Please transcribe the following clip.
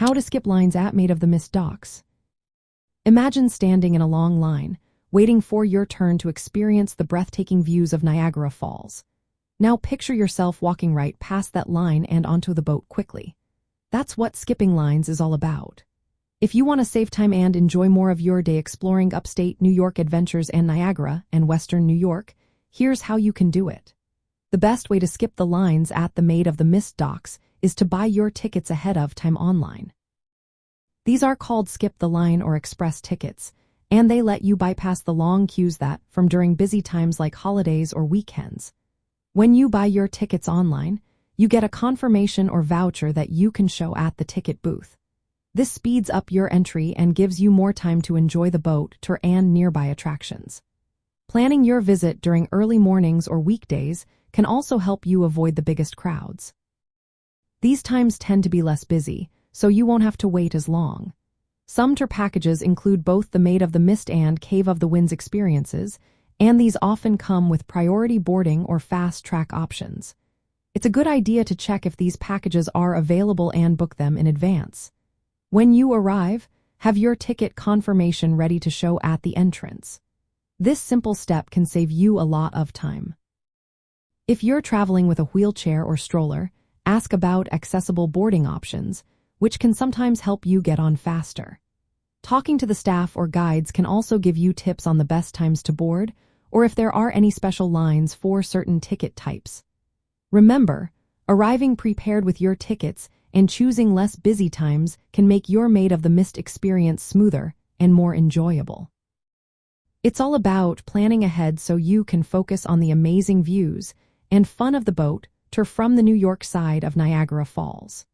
How to skip lines at Maidofthe docks. Imagine standing in a long line, waiting for your turn to experience the breathtaking views of Niagara Falls. Now picture yourself walking right past that line and onto the boat quickly. That's what skipping lines is all about. If you want to save time and enjoy more of your day exploring upstate New York adventures and Niagara and Western New York, here's how you can do it. The best way to skip the lines at the Maidofthe docks is to buy your tickets ahead of time online. These are called skip the line or express tickets, and they let you bypass the long queues that from during busy times like holidays or weekends. When you buy your tickets online, you get a confirmation or voucher that you can show at the ticket booth. This speeds up your entry and gives you more time to enjoy the boat tour and nearby attractions. Planning your visit during early mornings or weekdays can also help you avoid the biggest crowds. These times tend to be less busy, so you won't have to wait as long. Some tour packages include both the Maidofthe and Cave of the Winds experiences, and these often come with priority boarding or fast-track options. It's a good idea to check if these packages are available and book them in advance. When you arrive, have your ticket confirmation ready to show at the entrance. This simple step can save you a lot of time. If you're traveling with a wheelchair or stroller, ask about accessible boarding options, which can sometimes help you get on faster. Talking to the staff or guides can also give you tips on the best times to board, or if there are any special lines for certain ticket types. Remember, arriving prepared with your tickets and choosing less busy times can make your Maidofthe experience smoother and more enjoyable. It's all about planning ahead so you can focus on the amazing views and fun of the boat tour from the New York side of Niagara Falls.